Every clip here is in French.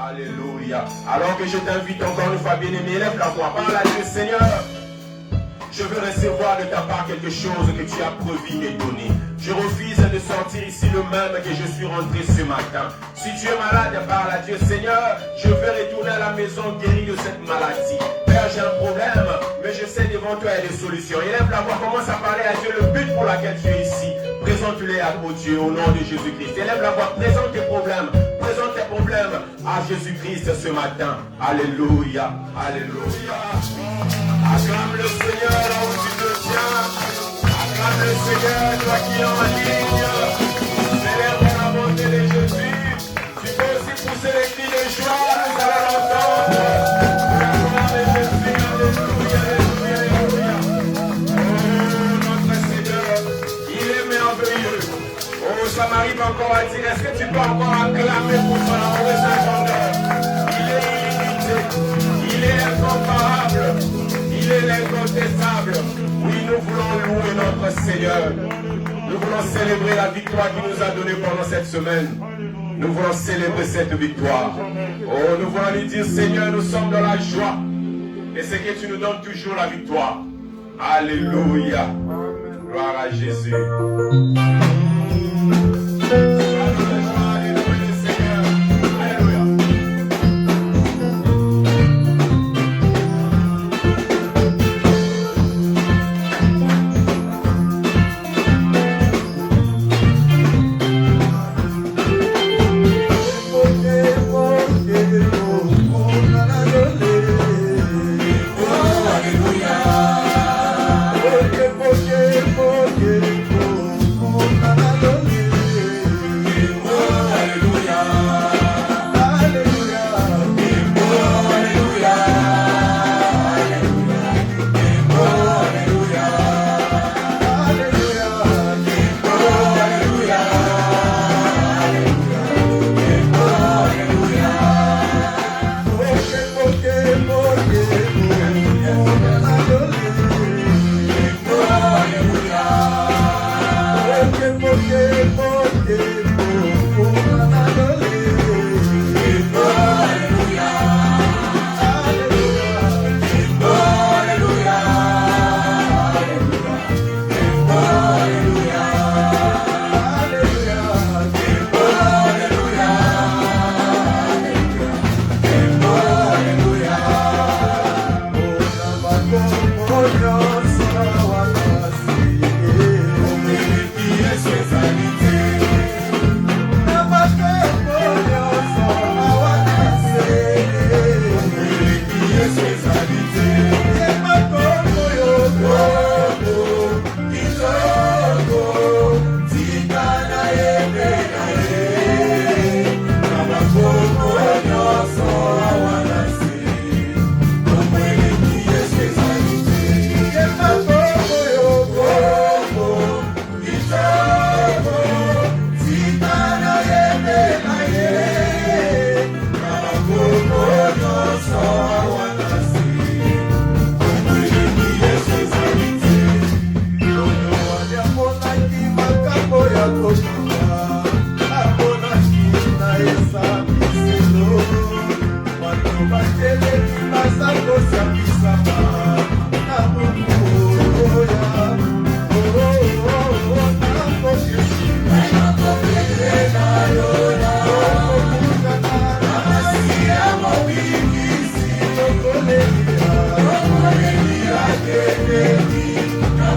Alléluia. Alors que je t'invite encore une fois, bien-aimé, lève la voix, parle à Dieu, Seigneur. Je veux recevoir de ta part quelque chose que tu as promis et donné. Je refuse de sortir ici le même que je suis rentré ce matin. Si tu es malade, parle à Dieu, Seigneur. Je veux retourner à la maison guéri de cette maladie. Père, j'ai un problème, mais je sais devant toi il y a des solutions. Élève la voix, commence à parler à Dieu le but pour lequel tu es ici. Présente-les à Dieu au nom de Jésus-Christ. Élève la voix, présente tes problèmes. Présente tes problèmes à Jésus-Christ ce matin. Alléluia. Alléluia. Acclame le Seigneur là où tu te tiens. Acclame le Seigneur, toi qui es en ligne. Célèbre la bonté de Jésus. Tu peux aussi pousser les cris de joie, nous allons l'entendre. Acclame Jésus, alléluia, alléluia, alléluia. Oh, notre Seigneur, il est merveilleux. Oh, ça m'arrive encore à dire, est-ce que tu peux encore acclamer pour son amour et sa grandeur? Il est illimité, il est incomparable. Il est l'incontestable. Oui, nous voulons louer notre Seigneur. Nous voulons célébrer la victoire qu'il nous a donnée pendant cette semaine. Nous voulons célébrer cette victoire. Oh, nous voulons lui dire, Seigneur, nous sommes dans la joie. Et c'est que tu nous donnes toujours la victoire. Alléluia. Gloire à Jésus.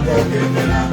Porque te la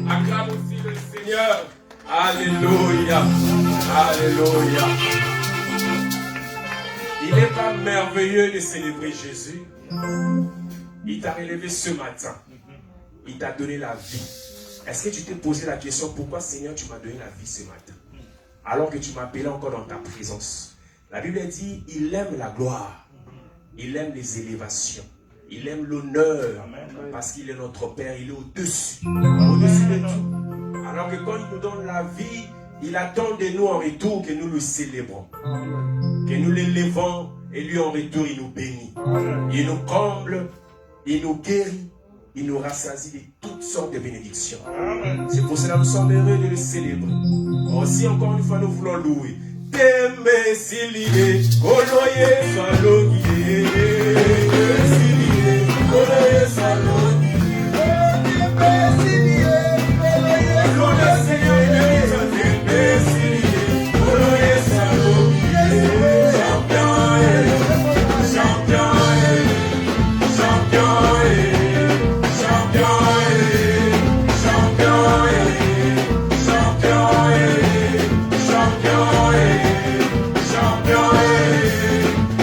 Acclame aussi le Seigneur. Alléluia. Alléluia. Il n'est pas merveilleux de célébrer Jésus. Il t'a relevé ce matin. Il t'a donné la vie. Est-ce que tu t'es posé la question, pourquoi Seigneur tu m'as donné la vie ce matin? Alors que tu m'appelais encore dans ta présence. La Bible dit, il aime la gloire. Il aime les élévations. Il aime l'honneur. Parce qu'il est notre Père. Il est au-dessus. Au-dessus de tout. Alors que quand il nous donne la vie, il attend de nous en retour que nous le célébrons. Que nous l'élevons et lui en retour il nous bénit. Il nous comble, il nous guérit, il nous rassasie de toutes sortes de bénédictions. C'est pour cela que nous sommes heureux de le célébrer. Aussi encore une fois nous voulons louer. Tembe silie, koloye salongi. Koloye salongi. Tembe silie, koloye salongi. Seigneur, tembe silie, koloye salongi.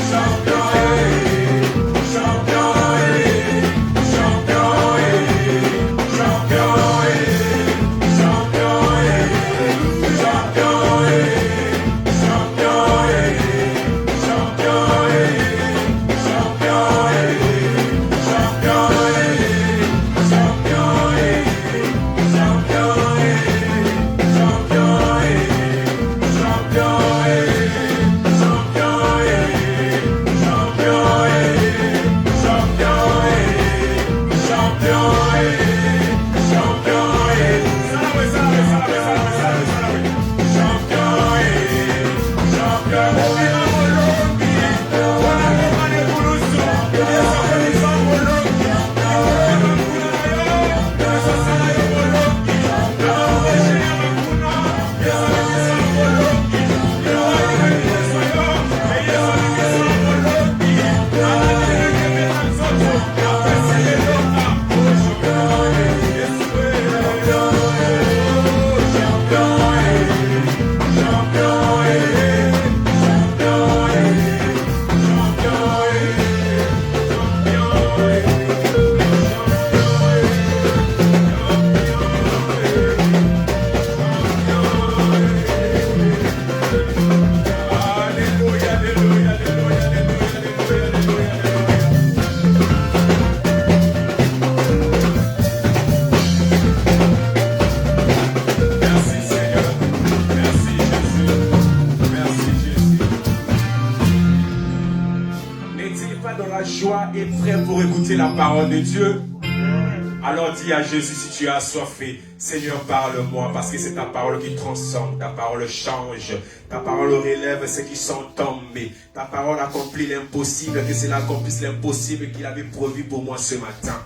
Champion, tu n'es pas dans la joie et prêt pour écouter la parole de Dieu, alors dis à Jésus si tu es assoiffé, Seigneur, parle-moi, parce que c'est ta parole qui transforme, ta parole change, ta parole relève ceux qui sont tombés, ta parole accomplit l'impossible, que cela accomplisse l'impossible qu'il avait prévu pour moi ce matin.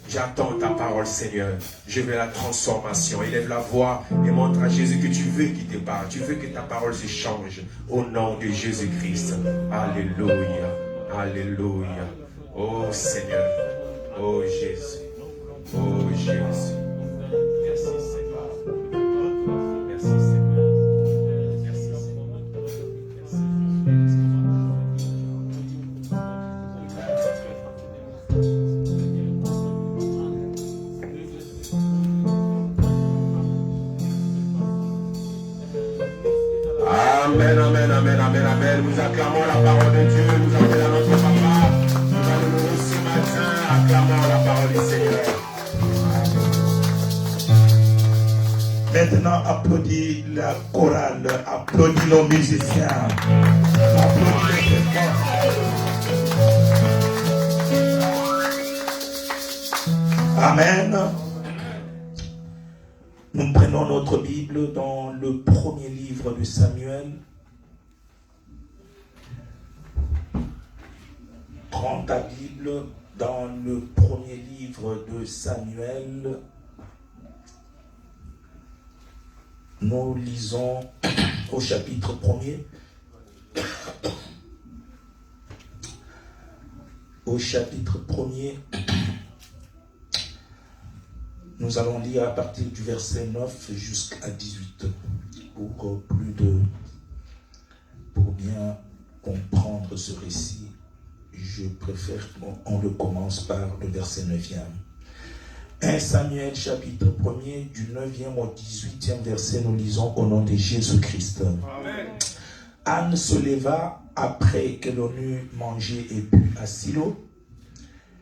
J'attends ta parole, Seigneur. Je veux la transformation. Élève la voix et montre à Jésus que tu veux qu'il te parle. Tu veux que ta parole se change. Au nom de Jésus-Christ. Alléluia. Alléluia. Oh Seigneur. Oh Jésus. Oh Jésus. Merci Seigneur. Merci Seigneur. Merci Seigneur. Amen, amen, amen, amen, amen. Nous acclamons la parole de Dieu. Nous appelons notre papa. Nous allons ce matin. Acclamons la parole du Seigneur. Maintenant, applaudis la chorale, applaudis nos musiciens, applaudis les chrétiens. Amen. Nous prenons notre Bible dans le premier livre de Samuel. Prends ta Bible dans le premier livre de Samuel. Nous lisons au chapitre 1er. Au chapitre 1er, nous allons lire à partir du verset 9 jusqu'à 18 pour bien comprendre ce récit. Je préfère qu'on le commence par le verset 9e. 1 Samuel chapitre 1er du 9e au 18e verset, nous lisons au nom de Jésus-Christ. Amen. Anne se leva après qu'elle eut mangé et bu à Silo.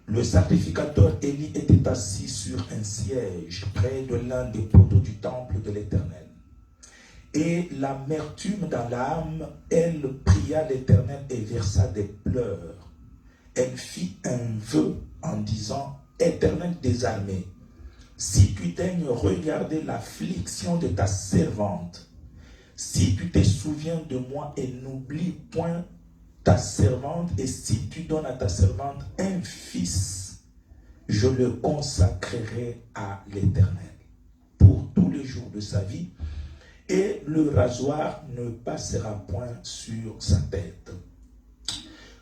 Le sacrificateur Élie était assis sur un siège près de l'un des poteaux du temple de l'Éternel. Et l'amertume dans l'âme, elle pria l'Éternel et versa des pleurs. Elle fit un vœu en disant: Éternel des armées, si tu daignes regarder l'affliction de ta servante, si tu te souviens de moi et n'oublie point ta servante, et si tu donnes à ta servante un fils, je le consacrerai à l'Éternel pour tous les jours de sa vie, et le rasoir ne passera point sur sa tête.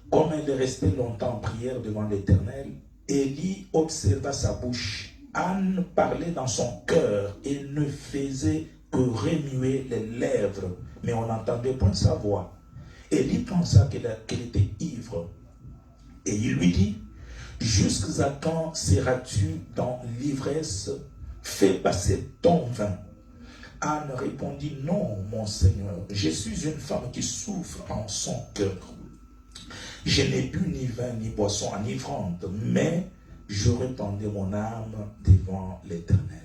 Comme elle est restée longtemps en prière devant l'Éternel, Élie observa sa bouche. Anne parlait dans son cœur et ne faisait que remuer les lèvres, mais on n'entendait point sa voix. Élie pensa qu'elle était ivre. Et il lui dit: jusqu'à quand seras-tu dans l'ivresse? Fais passer ton vin. Anne répondit: non, mon Seigneur, je suis une femme qui souffre en son cœur. Je n'ai bu ni vin ni boisson enivrante, mais je répandais mon âme devant l'Éternel.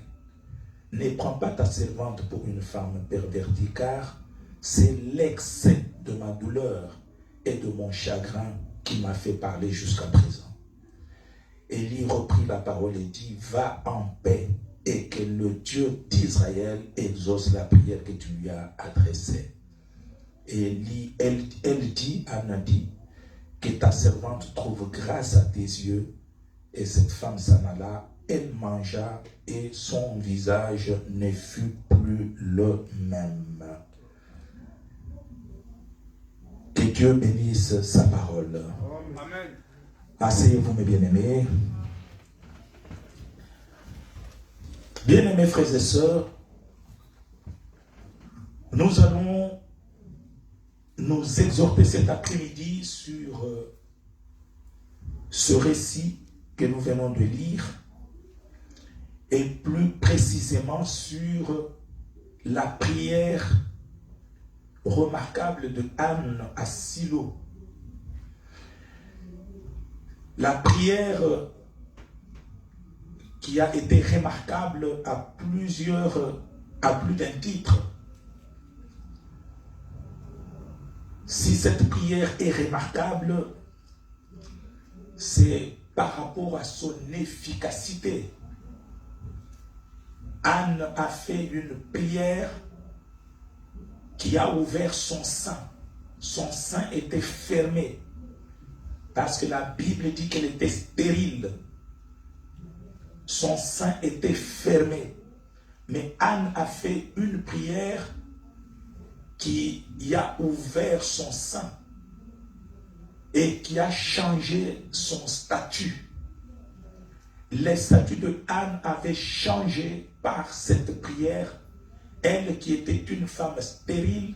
Ne prends pas ta servante pour une femme pervertie, car c'est l'excès de ma douleur et de mon chagrin qui m'a fait parler jusqu'à présent. Élie reprit la parole et dit: va en paix, et que le Dieu d'Israël exauce la prière que tu lui as adressée. Élie, elle dit, Anne dit: que ta servante trouve grâce à tes yeux. Et cette femme s'en alla, elle mangea, et son visage ne fut plus le même. Que Dieu bénisse sa parole. Amen. Asseyez-vous, mes bien-aimés. Bien-aimés frères et sœurs, nous allons nous exhorter cet après-midi sur ce récit que nous venons de lire, et plus précisément sur la prière remarquable de Anne à Silo. La prière qui a été remarquable à plus d'un titre. Si cette prière est remarquable, c'est par rapport à son efficacité. Anne a fait une prière qui a ouvert son sein. Son sein était fermé parce que la Bible dit qu'elle était stérile. Son sein était fermé. Mais Anne a fait une prière qui a ouvert son sein et qui a changé son statut. Les statuts de Anne avaient changé par cette prière. Elle qui était une femme stérile,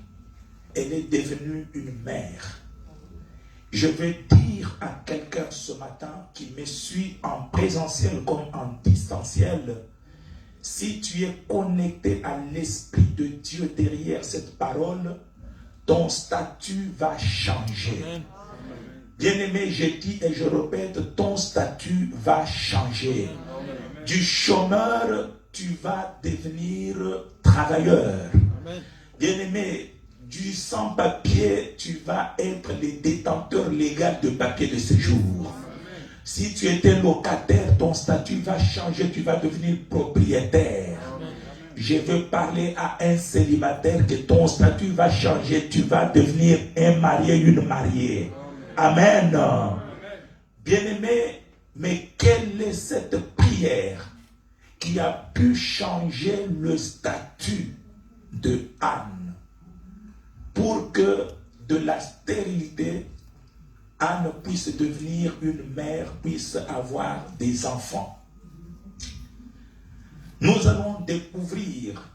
elle est devenue une mère. Je vais dire à quelqu'un ce matin qui me suit en présentiel comme en distanciel, si tu es connecté à l'Esprit de Dieu derrière cette parole, ton statut va changer. Bien-aimé, je dis et je répète, ton statut va changer. Du chômeur, tu vas devenir travailleur. Bien-aimé, du sans-papier, tu vas être le détenteur légal de papier de séjour. Si tu étais locataire, ton statut va changer, tu vas devenir propriétaire. Je veux parler à un célibataire que ton statut va changer, tu vas devenir un marié, une mariée. Amen. Bien-aimé, mais quelle est cette prière qui a pu changer le statut de Anne pour que de la stérilité, Anne puisse devenir une mère, puisse avoir des enfants? Nous allons découvrir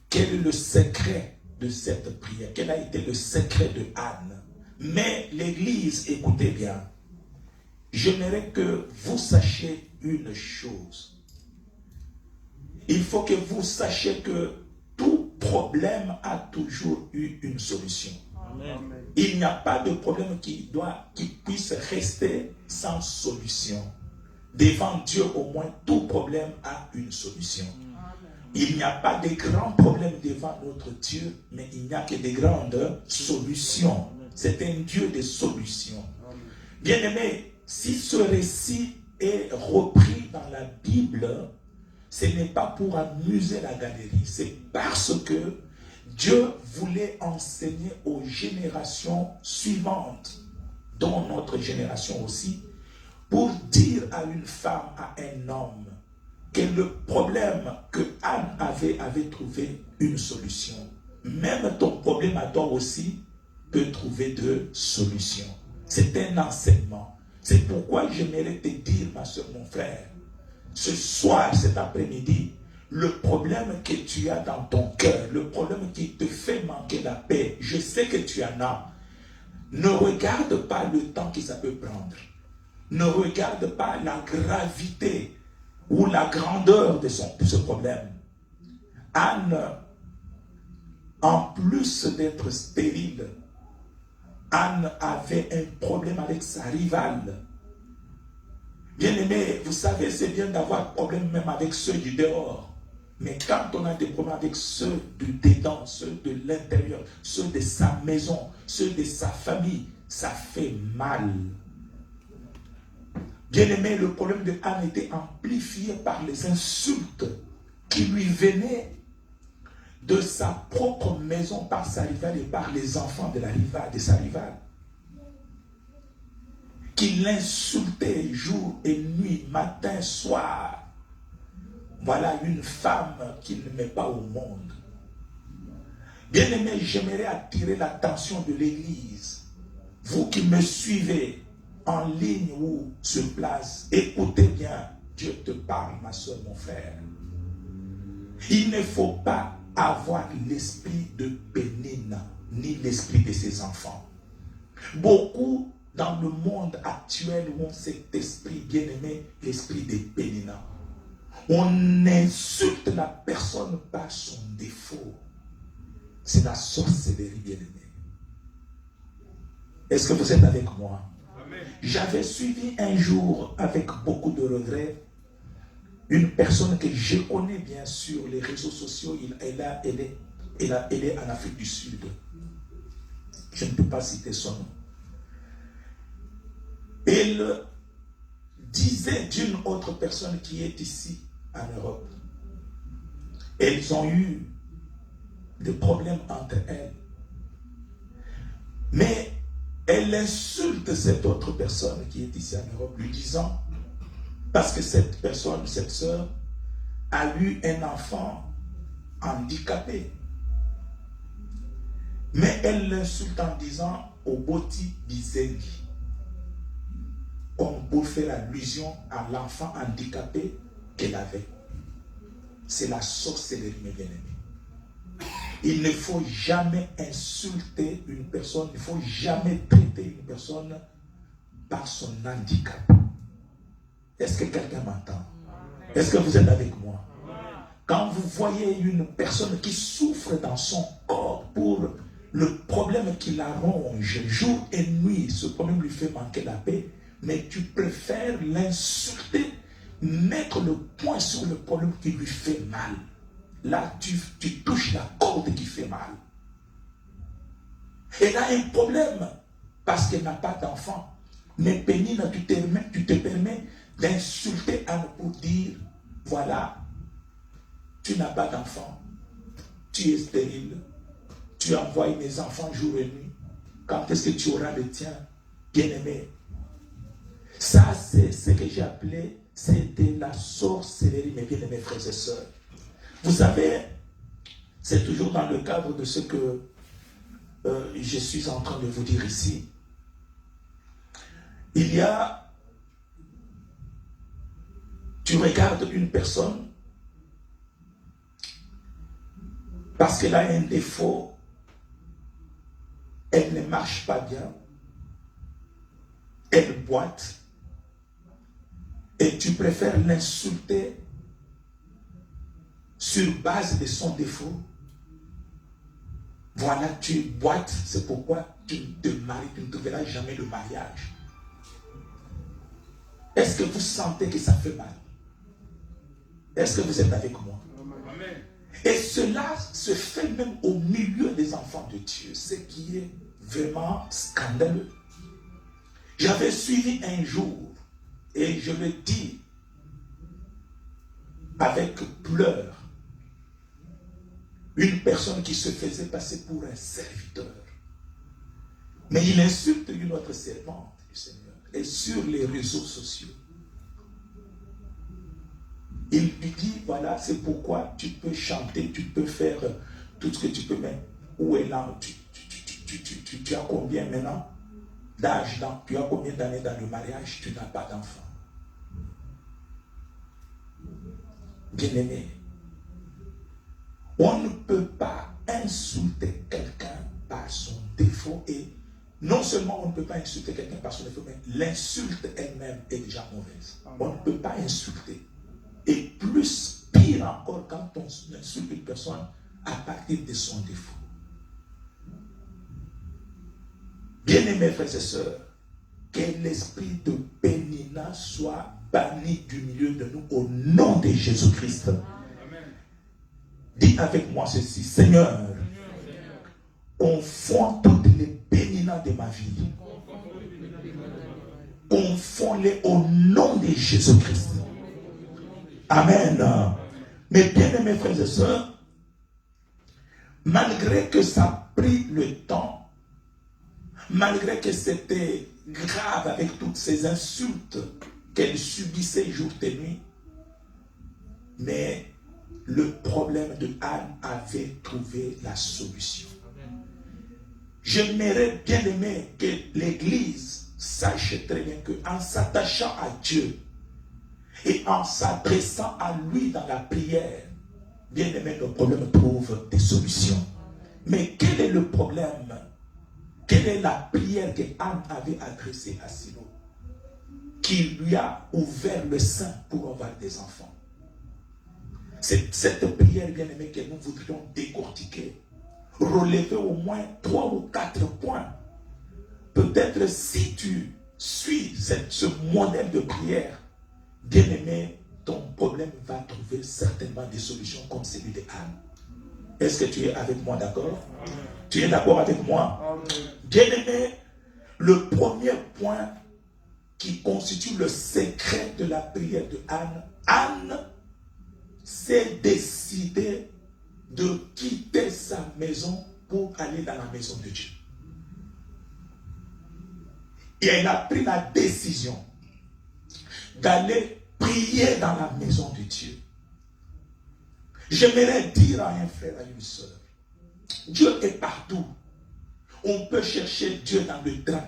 quel est le secret de cette prière, quel a été le secret de Anne. Mais l'Église, écoutez bien, j'aimerais que vous sachiez une chose. Il faut que vous sachiez que tout problème a toujours eu une solution. Amen. Il n'y a pas de problème qui puisse rester sans solution. Devant Dieu, au moins, tout problème a une solution. Il n'y a pas de grands problèmes devant notre Dieu, mais il n'y a que des grandes solutions. C'est un Dieu de solutions. Bien-aimé, si ce récit est repris dans la Bible, ce n'est pas pour amuser la galerie, c'est parce que Dieu voulait enseigner aux générations suivantes, dont notre génération aussi, pour dire à une femme, à un homme, que le problème que Anne avait trouvé une solution. Même ton problème à toi aussi peut trouver de solutions. C'est un enseignement. C'est pourquoi j'aimerais te dire, ma soeur, mon frère, ce soir, cet après-midi, le problème que tu as dans ton cœur, le problème qui te fait manquer la paix, je sais que tu en as. Ne regarde pas le temps que ça peut prendre. Ne regarde pas la gravité ou la grandeur de ce problème. Anne, en plus d'être stérile, Anne avait un problème avec sa rivale. Bien-aimé, vous savez, c'est bien d'avoir problème même avec ceux du dehors. Mais quand on a des problèmes avec ceux du dedans, ceux de l'intérieur, ceux de sa maison, ceux de sa famille, ça fait mal. Bien-aimé, le problème de Anne était amplifié par les insultes qui lui venaient de sa propre maison par sa rivale et par les enfants de sa rivale. Qui l'insultait jour et nuit, matin, soir. Voilà une femme qui ne met pas au monde. Bien-aimé, j'aimerais attirer l'attention de l'Église. Vous qui me suivez en ligne ou sur place, écoutez bien, Dieu te parle, ma soeur, mon frère. Il ne faut pas avoir l'esprit de Pénina, ni l'esprit de ses enfants. Beaucoup dans le monde actuel ont cet esprit bien-aimé, l'esprit de Pénina. On insulte la personne par son défaut. C'est la sorcellerie, bien-aimé. Est-ce que vous êtes avec moi? J'avais suivi un jour, avec beaucoup de regrets, une personne que je connais bien sur les réseaux sociaux. Elle est en Afrique du Sud. Je ne peux pas citer son nom. Et il disait d'une autre personne qui est ici en Europe. Elles ont eu des problèmes entre elles. Mais elle insulte cette autre personne qui est ici en Europe, lui disant, parce que cette personne, cette sœur, a eu un enfant handicapé. Mais elle l'insulte en disant Oboti Bizengi, comme pour faire allusion à l'enfant handicapé qu'elle avait. C'est la sorcellerie, mes bien-aimés. Il ne faut jamais insulter une personne, il ne faut jamais traiter une personne par son handicap. Est-ce que quelqu'un m'entend? Est-ce que vous êtes avec moi? Quand vous voyez une personne qui souffre dans son corps pour le problème qui la ronge jour et nuit, ce problème lui fait manquer la paix, mais tu préfères l'insulter, mettre le point sur le problème qui lui fait mal. Là, tu touches la corde qui fait mal. Elle a un problème parce qu'elle n'a pas d'enfant. Mais Pénine, tu te permets d'insulter Anne pour dire, voilà, tu n'as pas d'enfant, tu es stérile, tu envoies mes enfants jour et nuit. Quand est-ce que tu auras le tien, bien-aimé? Ça, c'est ce que j'ai appelé, c'était la sorcellerie, mes bien-aimés frères et sœurs. Vous savez, c'est toujours dans le cadre de ce que je suis en train de vous dire ici. Il y a, tu regardes une personne, parce qu'elle a un défaut, elle ne marche pas bien, elle boite, et tu préfères l'insulter sur base de son défaut. Voilà, tu boites, c'est pourquoi tu te maries, tu ne trouveras jamais le mariage. Est-ce que vous sentez que ça fait mal? Est-ce que vous êtes avec moi? Amen. Et cela se fait même au milieu des enfants de Dieu, ce qui est vraiment scandaleux. J'avais suivi un jour, et je le dis avec pleurs, une personne qui se faisait passer pour un serviteur. Mais il insulte une autre servante du Seigneur. Et sur les réseaux sociaux, il lui dit, voilà, c'est pourquoi tu peux chanter, tu peux faire tout ce que tu peux, mais où est là? Tu as combien maintenant d'âge? Tu as combien d'années dans le mariage? Tu n'as pas d'enfant. Bien-aimé, on ne peut pas insulter quelqu'un par son défaut, et non seulement on ne peut pas insulter quelqu'un par son défaut, mais l'insulte elle-même est déjà mauvaise. On ne peut pas insulter. Et plus pire encore quand on insulte une personne à partir de son défaut. Bien-aimés frères et sœurs, que l'esprit de Pénina soit banni du milieu de nous au nom de Jésus-Christ. Dis avec moi ceci, Seigneur, confonds toutes les Péninas de ma vie. Confonds-les au nom de Jésus-Christ. Amen. Mes bien-aimés frères et sœurs, malgré que ça a pris le temps, malgré que c'était grave avec toutes ces insultes qu'elle subissait jour et nuit, mais le problème de Anne avait trouvé la solution. J'aimerais bien aimer que l'Église sache très bien qu'en s'attachant à Dieu et en s'adressant à lui dans la prière, bien aimé, le problème trouve des solutions. Mais quel est le problème? Quelle est la prière que Anne avait adressée à Silo, qui lui a ouvert le sein pour avoir des enfants? C'est cette prière, bien aimée, que nous voudrions décortiquer, relever au moins 3 ou 4 points. Peut-être si tu suis ce modèle de prière, bien aimé, ton problème va trouver certainement des solutions comme celui de Anne. Est-ce que tu es avec moi, d'accord? Tu es d'accord avec moi? Bien aimé, le premier point qui constitue le secret de la prière de Anne. Anne s'est décidée de quitter sa maison pour aller dans la maison de Dieu. Et elle a pris la décision d'aller prier dans la maison de Dieu. J'aimerais dire à un frère, à une soeur, Dieu est partout. On peut chercher Dieu dans le train.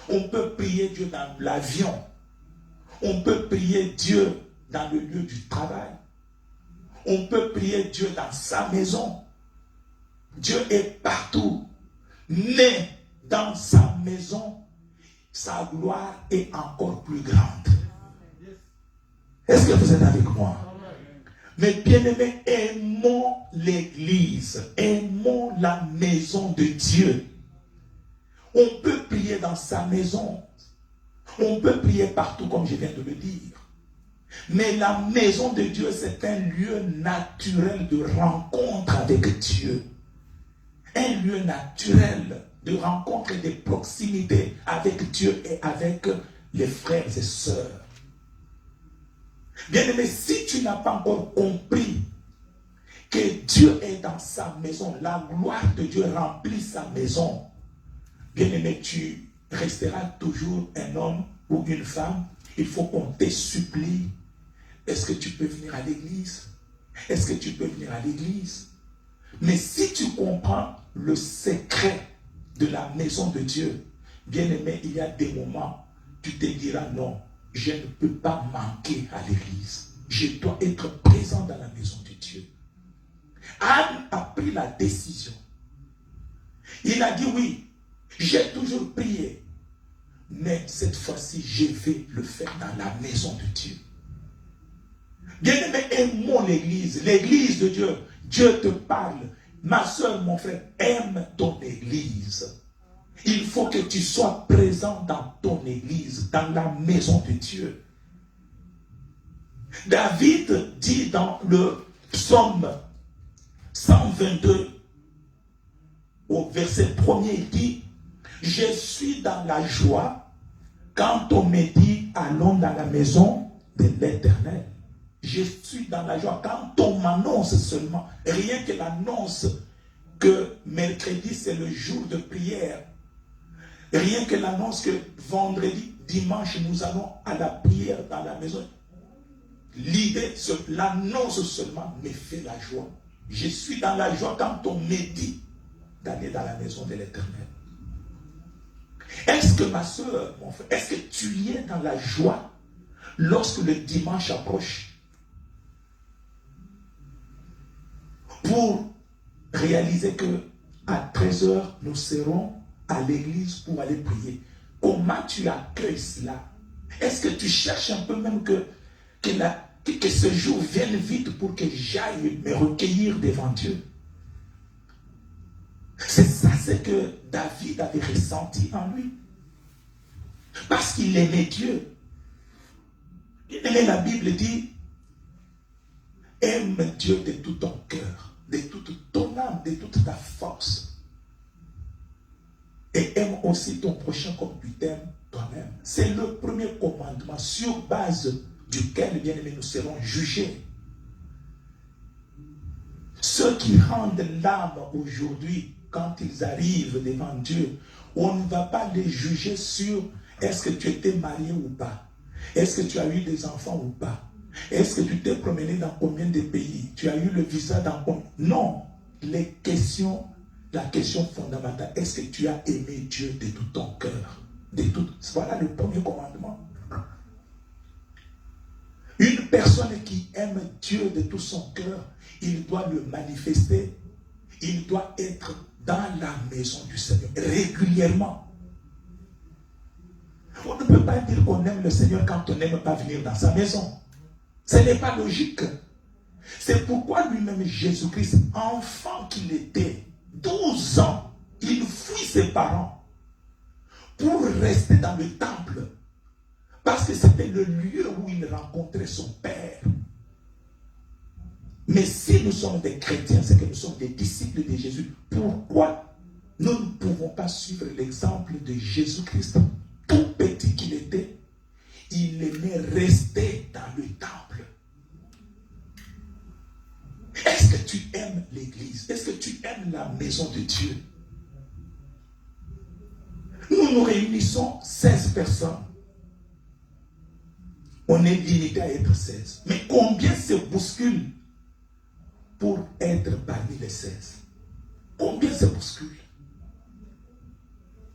On peut prier Dieu dans l'avion. On peut prier Dieu dans le lieu du travail. On peut prier Dieu dans sa maison. Dieu est partout. Mais dans sa maison, sa gloire est encore plus grande. Est-ce que vous êtes avec moi? Mais bien-aimés, aimons l'église. Aimons la maison de Dieu. On peut prier dans sa maison. On peut prier partout, comme je viens de le dire. Mais la maison de Dieu, c'est un lieu naturel de rencontre avec Dieu. Un lieu naturel de rencontre et de proximité avec Dieu et avec les frères et sœurs. Bien-aimé, si tu n'as pas encore compris que Dieu est dans sa maison, la gloire de Dieu remplit sa maison, bien-aimé, tu resteras toujours un homme ou une femme. Il faut qu'on te supplie. Est-ce que tu peux venir à l'église? Est-ce que tu peux venir à l'église? Mais si tu comprends le secret de la maison de Dieu, bien-aimé, il y a des moments, tu te diras non, je ne peux pas manquer à l'église. Je dois être présent dans la maison de Dieu. Anne a pris la décision. Il a dit oui, j'ai toujours prié, mais cette fois-ci, je vais le faire dans la maison de Dieu. Bien-aimé, aimons l'église, l'église de Dieu. Dieu te parle. Ma soeur, mon frère, aime ton église. Il faut que tu sois présent dans ton église, dans la maison de Dieu. David dit dans le psaume 122, au verset 1er, il dit, je suis dans la joie quand on me dit, allons dans la maison de l'Éternel. Je suis dans la joie quand on m'annonce seulement, rien que l'annonce que mercredi c'est le jour de prière, rien que l'annonce que vendredi, dimanche nous allons à la prière dans la maison. L'idée, l'annonce seulement me fait la joie. Je suis dans la joie quand on me dit d'aller dans la maison de l'Éternel. Est-ce que ma soeur, mon frère, est-ce que tu es dans la joie lorsque le dimanche approche? Pour réaliser que à 13h, nous serons à l'église pour aller prier. Comment tu accueilles cela? Est-ce que tu cherches un peu même que ce jour vienne vite pour que j'aille me recueillir devant Dieu? C'est ça, c'est que David avait ressenti en lui. Parce qu'il aimait Dieu. Et la Bible dit, aime Dieu de tout ton cœur, de toute ton âme, de toute ta force. Et aime aussi ton prochain comme tu t'aimes toi-même. C'est le premier commandement sur base duquel, bien aimé, nous serons jugés. Ceux qui rendent l'âme aujourd'hui, quand ils arrivent devant Dieu, on ne va pas les juger sur est-ce que tu étais marié ou pas, est-ce que tu as eu des enfants ou pas, est-ce que tu t'es promené dans combien de pays, tu as eu le visa dans combien. Non, la question fondamentale, est-ce que tu as aimé Dieu de tout ton cœur, voilà le premier commandement. Une personne qui aime Dieu de tout son cœur, il doit le manifester, il doit être dans la maison du Seigneur régulièrement. On ne peut pas dire qu'on aime le Seigneur quand on n'aime pas venir dans sa maison. Ce n'est pas logique. C'est pourquoi lui-même Jésus-Christ, enfant qu'il était, 12 ans, il fuit ses parents pour rester dans le temple. Parce que c'était le lieu où il rencontrait son Père. Mais si nous sommes des chrétiens, c'est que nous sommes des disciples de Jésus. Pourquoi nous ne pouvons pas suivre l'exemple de Jésus-Christ? Tout petit qu'il était, aimais rester dans le temple? Est-ce que tu aimes l'église? Est-ce que tu aimes la maison de Dieu? Nous nous réunissons 16 personnes. On est limité à être 16. Mais combien se bousculent pour être parmi les 16? Combien se bousculent?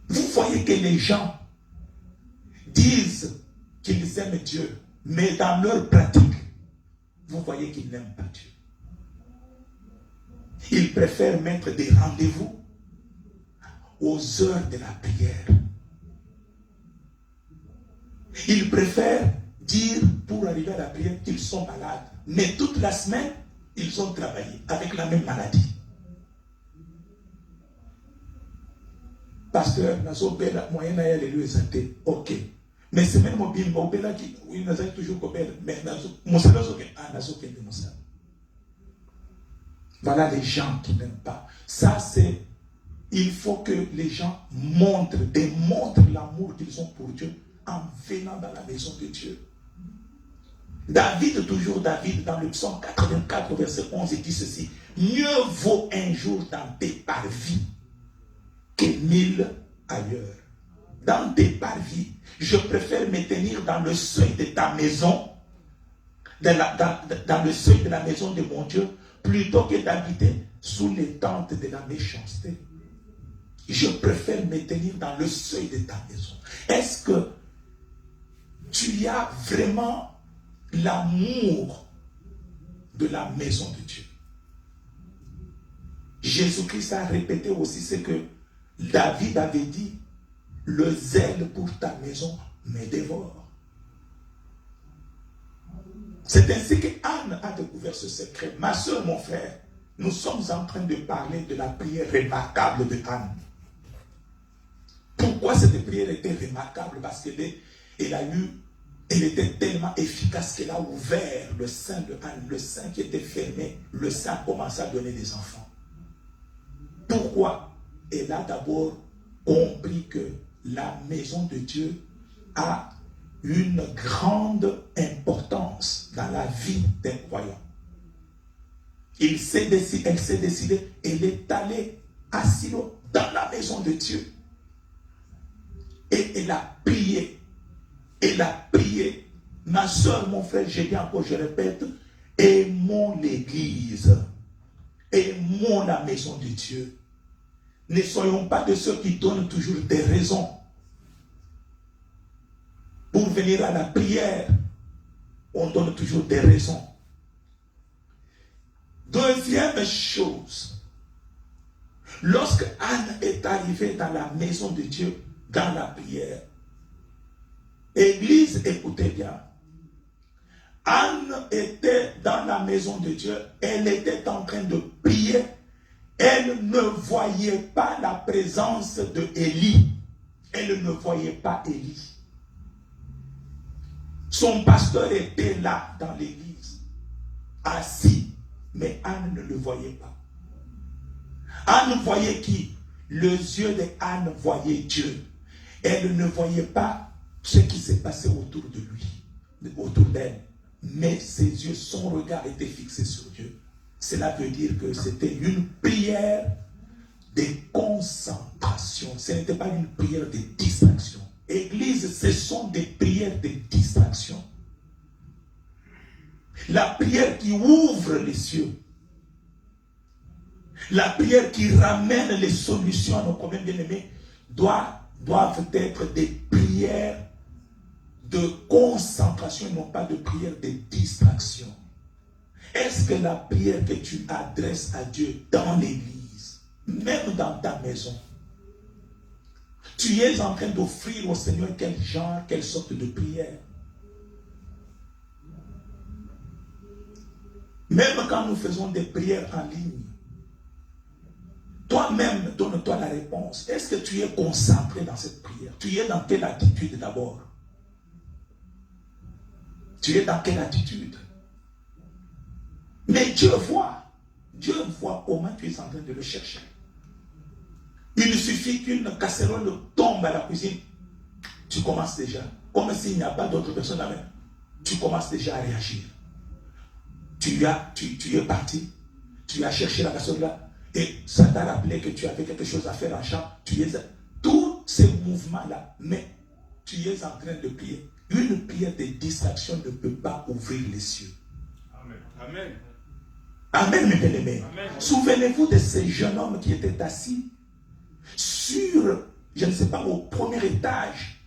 Vous voyez que les gens disent qu'ils aiment Dieu, mais dans leur pratique, vous voyez qu'ils n'aiment pas Dieu. Ils préfèrent mettre des rendez-vous aux heures de la prière. Ils préfèrent dire pour arriver à la prière qu'ils sont malades. Mais toute la semaine, ils ont travaillé avec la même maladie. Pasteur, la moyenne a les santé. Ok. Mais c'est même mobile, mobile qui, oui, nous avons toujours coupé. Mais voilà les gens qui n'aiment pas. Ça, c'est. Il faut que les gens démontrent l'amour qu'ils ont pour Dieu en venant dans la maison de Dieu. David, dans le psaume 84, verset 11, il dit ceci: mieux vaut un jour dans tes parvis que 1000 ailleurs. Dans tes parvis, je préfère me tenir dans le seuil de ta maison, dans le seuil de la maison de mon Dieu, plutôt que d'habiter sous les tentes de la méchanceté. Je préfère me tenir dans le seuil de ta maison. Est-ce que tu as vraiment l'amour de la maison de Dieu? Jésus-Christ a répété aussi ce que David avait dit: le zèle pour ta maison me dévore. C'est ainsi que Anne a découvert ce secret. Ma soeur, mon frère, nous sommes en train de parler de la prière remarquable de Anne. Pourquoi cette prière était remarquable? Parce qu'elle était tellement efficace qu'elle a ouvert le sein de Anne, le sein qui était fermé, le sein a commencé à donner des enfants. Pourquoi? Elle a d'abord compris que la maison de Dieu a une grande importance dans la vie d'un croyant. Elle s'est décidée, elle est allée à Silo, dans la maison de Dieu. Et elle a prié. Elle a prié. Ma soeur, mon frère, je dis encore, je répète, aimons l'église. Aimons la maison de Dieu. Ne soyons pas de ceux qui donnent toujours des raisons pour venir à la prière. On donne toujours des raisons. Deuxième chose, lorsque Anne est arrivée dans la maison de Dieu, dans la prière, Église, écoutez bien, Anne était dans la maison de Dieu, elle était en train de prier, elle ne voyait pas la présence de Élie, elle ne voyait pas Élie. Son pasteur était là dans l'église, assis, mais Anne ne le voyait pas. Anne voyait qui? Les yeux de Anne voyaient Dieu. Elle ne voyait pas ce qui s'est passé autour de lui, autour d'elle. Mais ses yeux, son regard était fixé sur Dieu. Cela veut dire que c'était une prière de concentration. Ce n'était pas une prière de distraction. Église, ce sont des prières de distraction. La prière qui ouvre les cieux. La prière qui ramène les solutions à nos problèmes bien-aimés doivent être des prières de concentration et non pas de prières de distraction. Est-ce que la prière que tu adresses à Dieu dans l'église, même dans ta maison, tu es en train d'offrir au Seigneur quel genre, quelle sorte de prière? Même quand nous faisons des prières en ligne, toi-même, donne-toi la réponse. Est-ce que tu es concentré dans cette prière? Tu es dans quelle attitude d'abord? Tu es dans quelle attitude? Mais Dieu voit comment tu es en train de le chercher. Il suffit qu'une casserole tombe à la cuisine, tu commences déjà, comme s'il n'y a pas d'autre personne à même. tu commences déjà à réagir. Tu es parti, tu as cherché la personne là, et ça t'a rappelé que tu avais quelque chose à faire en champ. Tous ces mouvements-là, mais tu es en train de prier. Une prière de distraction ne peut pas ouvrir les cieux. Amen. Amen. Amen, mes bien-aimés. Souvenez-vous de ces jeunes hommes qui étaient assis sur, je ne sais pas, au premier étage,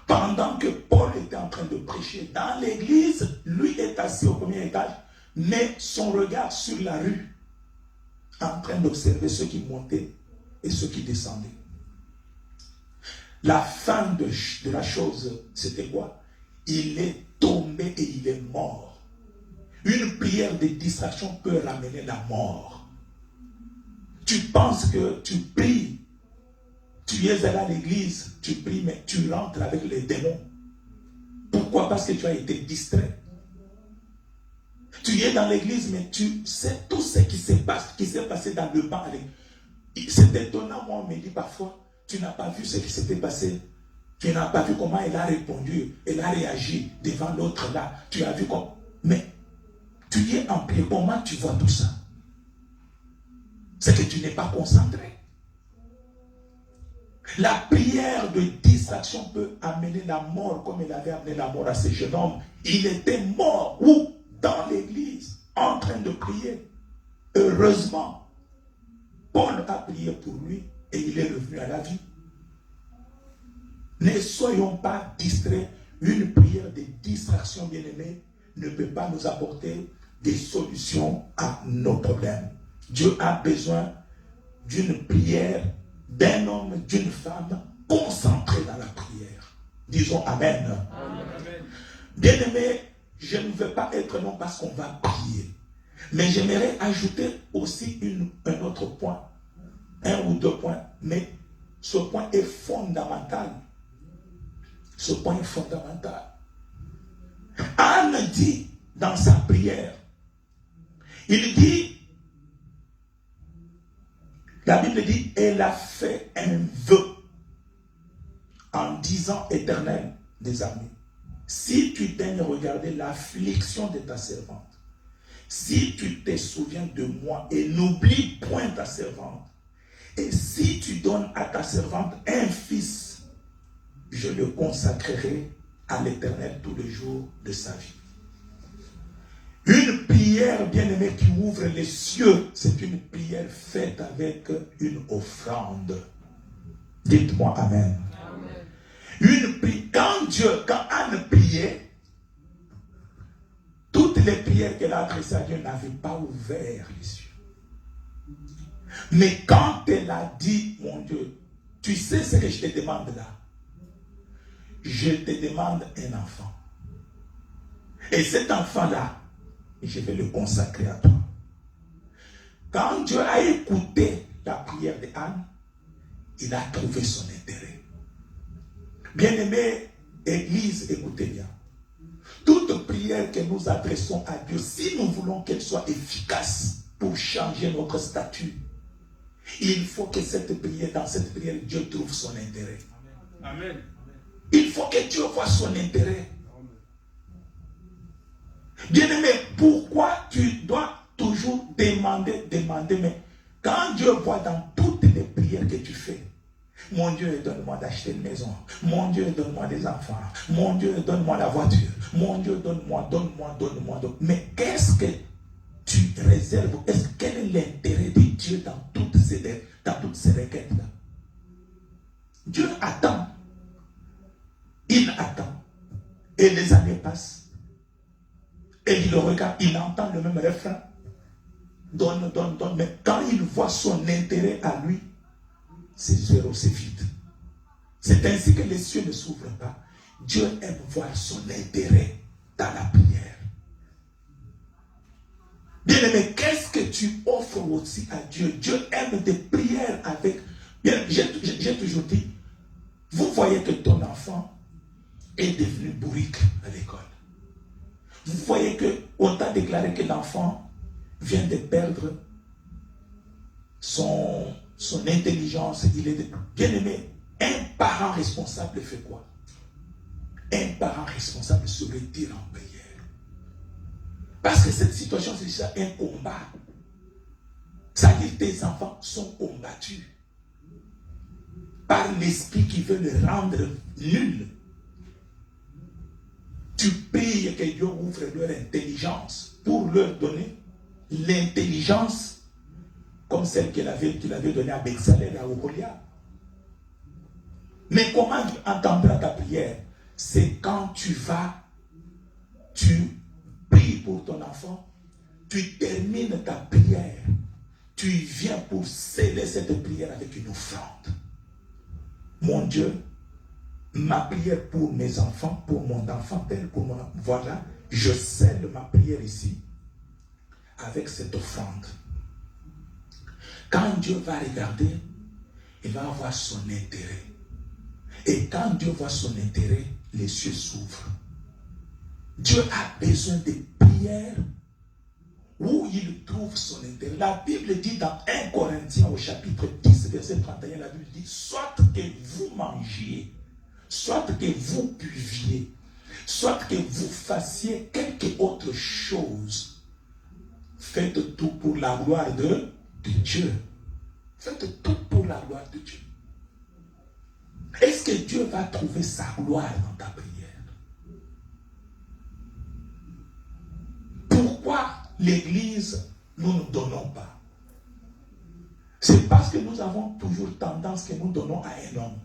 pendant que Paul était en train de prêcher. Dans l'église, lui est assis au premier étage, mais son regard sur la rue, en train d'observer ceux qui montaient et ceux qui descendaient. La fin de la chose, c'était quoi? Il est tombé et il est mort. Une prière de distraction peut ramener la mort. Tu penses que tu pries, tu es allé à l'église, tu pries, mais tu rentres avec les démons. Pourquoi? Parce que tu as été distrait. Tu es dans l'église, mais tu sais tout ce qui s'est passé dans le banc. C'est étonnant, moi, on me dit parfois, tu n'as pas vu ce qui s'était passé. Tu n'as pas vu comment elle a répondu, elle a réagi devant l'autre là. Tu as vu comment. Mais tu es en prière, comment tu vois tout ça? C'est que tu n'es pas concentré. La prière de distraction peut amener la mort, comme elle avait amené la mort à ce jeune homme. Il était mort, où? Dans l'église, en train de prier. Heureusement, Paul a prié pour lui et il est revenu à la vie. Ne soyons pas distraits. Une prière de distraction, bien-aimée, ne peut pas nous apporter des solutions à nos problèmes. Dieu a besoin d'une prière, d'un homme, d'une femme concentrée dans la prière. Disons Amen. Amen. Bien-aimé, je ne veux pas être non parce qu'on va prier, mais j'aimerais ajouter aussi un autre point, un ou deux points, mais ce point est fondamental. Ce point est fondamental. Anne dit dans sa prière, il dit, la Bible dit, elle a fait un vœu en disant, Éternel des armées, si tu daignes regarder l'affliction de ta servante, si tu te souviens de moi et n'oublie point ta servante, et si tu donnes à ta servante un fils, je le consacrerai à l'Éternel tous les jours de sa vie. Une prière, bien-aimée, qui ouvre les cieux, c'est une prière faite avec une offrande. Dites-moi Amen. Amen. Une prière, quand Anne priait, toutes les prières qu'elle a adressées à Dieu n'avaient pas ouvert les cieux. Mais quand elle a dit, mon Dieu, tu sais ce que je te demande là? Je te demande un enfant. Et cet enfant-là, je vais le consacrer à toi. Quand Dieu a écouté la prière d'Anne, il a trouvé son intérêt. Bien-aimé, Église, écoutez bien. Toute prière que nous adressons à Dieu, si nous voulons qu'elle soit efficace pour changer notre statut, il faut que dans cette prière, Dieu trouve son intérêt. Amen. Il faut que Dieu voie son intérêt. Bien-aimé, pourquoi tu dois toujours demander, mais quand Dieu voit dans toutes les prières que tu fais, mon Dieu, donne-moi d'acheter une maison, mon Dieu, donne-moi des enfants, mon Dieu, donne-moi la voiture, mon Dieu, donne-moi. Mais qu'est-ce que tu réserves? Quel est l'intérêt de Dieu dans toutes ces requêtes-là? Dieu attend. Il attend. Et les années passent. Et il le regarde, il entend le même refrain. Donne. Mais quand il voit son intérêt à lui, c'est zéro, c'est vide. C'est ainsi que les cieux ne s'ouvrent pas. Dieu aime voir son intérêt dans la prière. Bien-aimé, qu'est-ce que tu offres aussi à Dieu? Dieu aime des prières avec... J'ai toujours dit, vous voyez que ton enfant est devenu bourrique à l'école. Vous voyez qu'on t'a déclaré que l'enfant vient de perdre son intelligence. Il est bien-aimé. Un parent responsable fait quoi? un parent responsable se retire en prière. Parce que cette situation, c'est déjà un combat. Ça dit que tes enfants sont combattus par l'esprit qui veut les rendre nuls. Tu pries que Dieu ouvre leur intelligence pour leur donner l'intelligence comme celle qu'il avait donnée à Bezalel, à Oholia. Mais comment Dieu entendra ta prière? C'est quand tu pries pour ton enfant, tu termines ta prière, tu viens pour sceller cette prière avec une offrande. Mon Dieu, ma prière pour mes enfants, pour mon enfant, pour mon enfant, voilà, je scelle ma prière ici avec cette offrande. Quand Dieu va regarder, il va avoir son intérêt. Et quand Dieu voit son intérêt, les cieux s'ouvrent. Dieu a besoin de prières où il trouve son intérêt. La Bible dit dans 1 Corinthiens au chapitre 10, verset 31, la Bible dit, soit que vous mangiez, soit que vous buviez, soit que vous fassiez quelque autre chose, faites tout pour la gloire de Dieu. Faites tout pour la gloire de Dieu. Est-ce que Dieu va trouver sa gloire dans ta prière? Pourquoi l'Église, nous ne donnons pas? C'est parce que nous avons toujours tendance que nous donnons à un homme.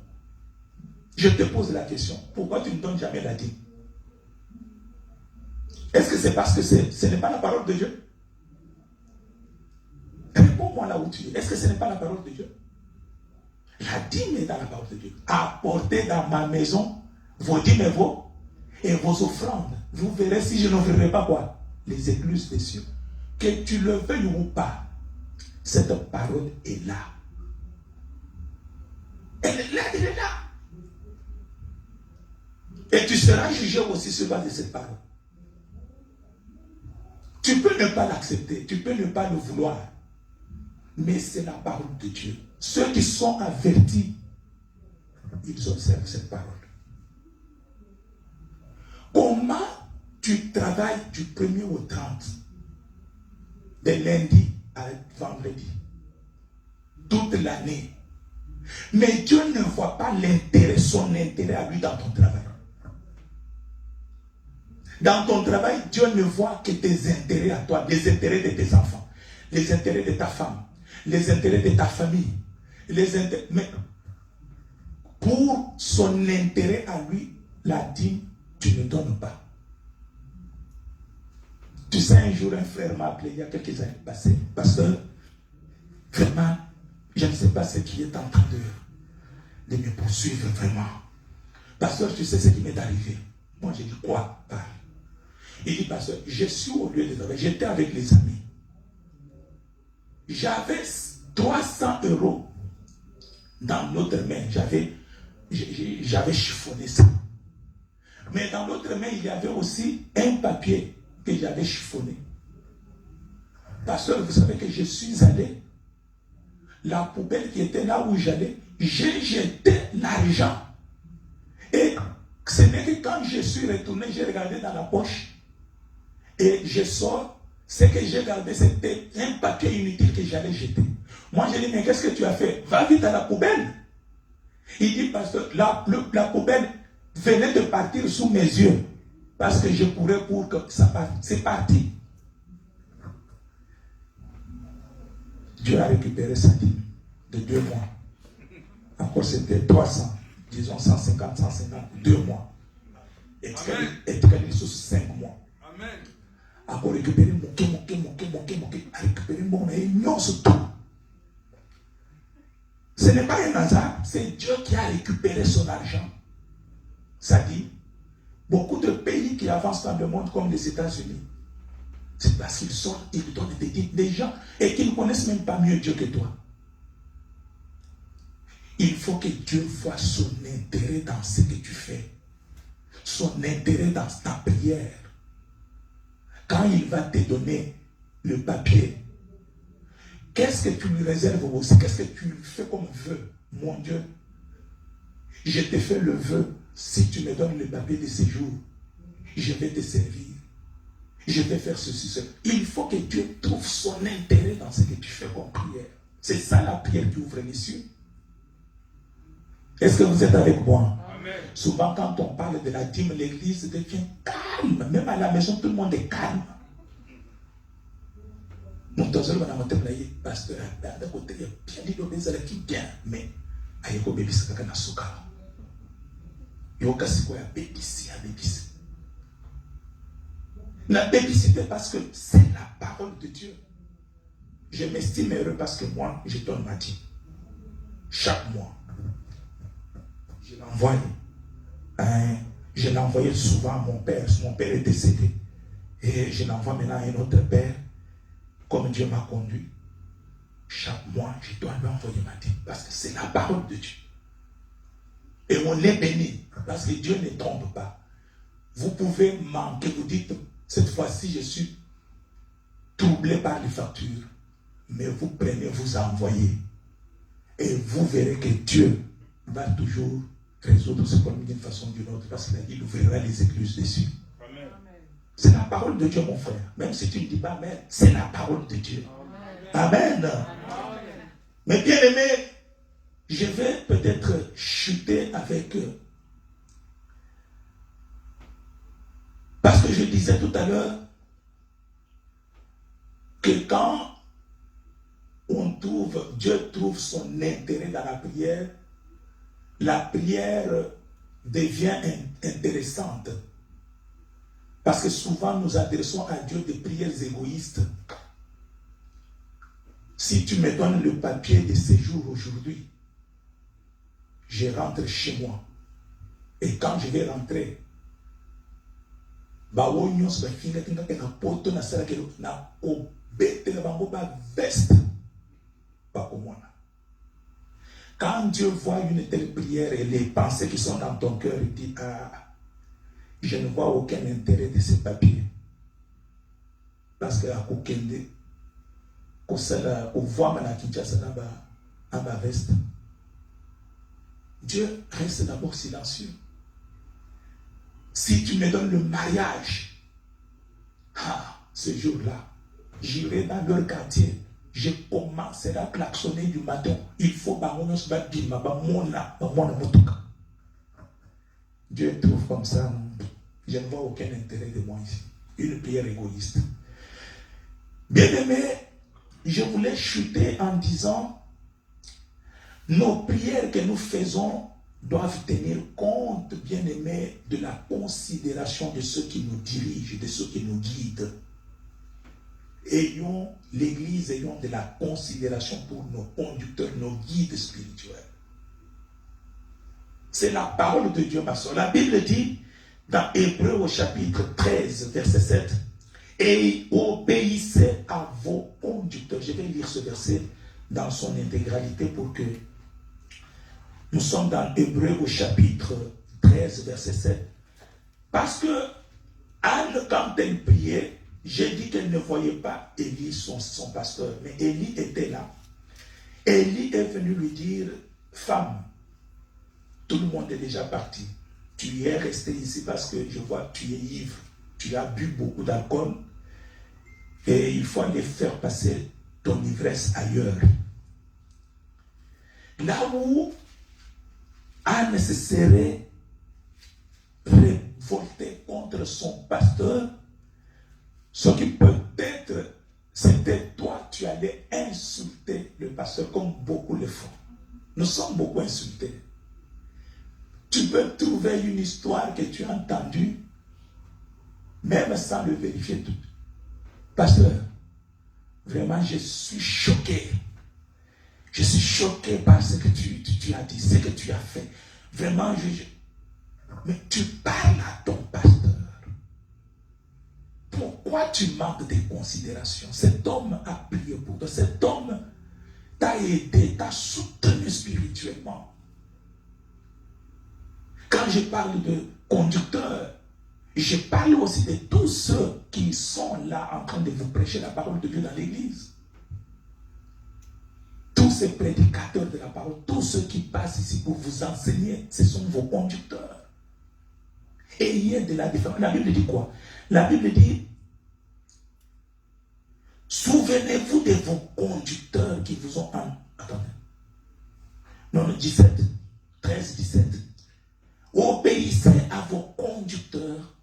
Je te pose la question, pourquoi tu ne donnes jamais la dîme? Est-ce que c'est parce que ce n'est pas la parole de Dieu? Réponds-moi là où tu es. Est-ce que ce n'est pas la parole de Dieu? La dîme est dans la parole de Dieu. Apportez dans ma maison vos dîmes et vos offrandes. Vous verrez si je n'ouvrirai pas quoi? Les écluses des cieux. Que tu le veuilles ou pas, cette parole est là. Elle est là, elle est là. Et tu seras jugé aussi sur base de cette parole. Tu peux ne pas l'accepter, tu peux ne pas le vouloir. Mais c'est la parole de Dieu. Ceux qui sont avertis, ils observent cette parole. Comment tu travailles du 1er au 30, de lundi à vendredi, toute l'année, mais Dieu ne voit pas l'intérêt, son intérêt à lui dans ton travail. Dans ton travail, Dieu ne voit que tes intérêts à toi, les intérêts de tes enfants, les intérêts de ta femme, les intérêts de ta famille, mais pour son intérêt à lui, la dîme, tu ne donnes pas. Tu sais, un jour, un frère m'a appelé il y a quelques années passées. Pasteur, vraiment, je ne sais pas ce qui est en train de me poursuivre vraiment. Pasteur, tu sais ce qui m'est arrivé. Moi, j'ai dit quoi? Il dit, pasteur, je suis au lieu de travail. J'étais avec les amis. J'avais 300 € dans notre main. J'avais chiffonné ça. Mais dans l'autre main, il y avait aussi un papier que j'avais chiffonné. Pasteur, vous savez que je suis allé, la poubelle qui était là où j'allais, j'ai jeté l'argent. Et ce n'est que quand je suis retourné, j'ai regardé dans la poche et je sors. Ce que j'ai gardé, c'était un papier inutile que j'allais jeter. Moi, j'ai dit, mais qu'est-ce que tu as fait? Va vite à la poubelle. Il dit, pasteur, la poubelle venait de partir sous mes yeux. Parce que je courais pour que ça parte. C'est parti. Dieu a récupéré sa dîme de 2 mois. Encore c'était 300, disons 150, 2 mois. Et tu sous 5 mois. Amen. Encore récupérer a récupéré mon union sur tout. Ce n'est pas un hasard, c'est Dieu qui a récupéré son argent. Ça dit, beaucoup de pays qui avancent dans le monde comme les États-Unis, c'est parce qu'ils sortent, ils donnent des gens et qu'ils ne connaissent même pas mieux Dieu que toi. Il faut que Dieu voie son intérêt dans ce que tu fais, son intérêt dans ta prière. Quand il va te donner le papier, qu'est-ce que tu lui réserves aussi? Qu'est-ce que tu lui fais comme vœu? Mon Dieu, je te fais le vœu si tu me donnes le papier de séjour, je vais te servir. Je vais faire ceci, cela. Il faut que Dieu trouve son intérêt dans ce que tu fais comme prière. C'est ça la prière qui ouvre les cieux. Est-ce que vous êtes avec moi? Amen. Souvent quand on parle de la dîme, l'église devient calme. Même à la maison, tout le monde est calme. Nous sommes dans notre pays, pasteur, d'un côté, il y a bien dit l'obéissance qui bien, mais il y a un bébé qui est souka. Il y a un bébé qui est bébé. La bébé, parce que c'est la parole de Dieu. Je m'estime heureux parce que moi, je donne ma dîme. Chaque mois. Je l'envoie. Je l'envoyais souvent à mon père. Mon père est décédé. Et je l'envoie maintenant à un autre père. Comme Dieu m'a conduit. Chaque mois, je dois lui envoyer ma dîme. Parce que c'est la parole de Dieu. Et on est béni. Parce que Dieu ne trompe pas. Vous pouvez manquer. Vous dites, cette fois-ci, je suis troublé par les factures. Mais vous prenez, vous envoyez. Et vous verrez que Dieu va toujours résoudre ce problème d'une façon ou d'une autre. Parce qu'il ouvrira les écluses dessus. Amen. C'est la parole de Dieu, mon frère. Même si tu ne dis pas Amen, c'est la parole de Dieu. Amen. Amen. Mais bien aimé, je vais peut-être chuter avec eux. Parce que je disais tout à l'heure que quand Dieu trouve son intérêt dans la prière devient intéressante. Parce que souvent nous adressons à Dieu des prières égoïstes. Si tu me donnes le papier de séjour aujourd'hui, je rentre chez moi. Et quand je vais rentrer, quand Dieu voit une telle prière et les pensées qui sont dans ton cœur, il dit, je ne vois aucun intérêt de ces papiers. Parce que à Kokende, Dieu reste d'abord silencieux. Si tu me donnes le mariage, ce jour-là, j'irai dans leur quartier. Je commencerai à klaxonner du matin. Il faut Dieu trouve comme ça. Je ne vois aucun intérêt de moi ici. Une prière égoïste. Bien aimé, je voulais chuter en disant, nos prières que nous faisons doivent tenir compte, bien aimé, de la considération de ceux qui nous dirigent, de ceux qui nous guident. L'Église, ayons de la considération pour nos conducteurs, nos guides spirituels. C'est la parole de Dieu, ma soeur. La Bible dit, dans Hébreux au chapitre 13, verset 7, et obéissez à vos conducteurs. Je vais lire ce verset dans son intégralité pour que nous sommes dans Hébreux au chapitre 13, verset 7. Parce que Anne, quand elle priait, j'ai dit qu'elle ne voyait pas Élie, son pasteur, mais Élie était là. Élie est venu lui dire, femme, tout le monde est déjà parti. Tu es resté ici parce que je vois que tu es ivre. Tu as bu beaucoup d'alcool et il faut aller faire passer ton ivresse ailleurs. Là où Anne se serait révoltée contre son pasteur, ce qui peut-être c'était toi, tu allais insulter le pasteur comme beaucoup le font. Nous sommes beaucoup insultés. Tu peux trouver une histoire que tu as entendue, même sans le vérifier tout. Pasteur, vraiment, je suis choqué. Je suis choqué par ce que tu as dit, ce que tu as fait. Vraiment, mais tu parles à ton pasteur. Pourquoi tu manques de considération? Cet homme a prié pour toi. Cet homme t'a aidé, t'a soutenu spirituellement. Quand je parle de conducteurs, je parle aussi de tous ceux qui sont là en train de vous prêcher la parole de Dieu dans l'église. Tous ces prédicateurs de la parole, tous ceux qui passent ici pour vous enseigner, ce sont vos conducteurs. Ayez de la différence. La Bible dit quoi? La Bible dit, souvenez-vous de vos conducteurs qui vous ont... Attendez. Non, 17. 13, 17. Obéissez à vos conducteurs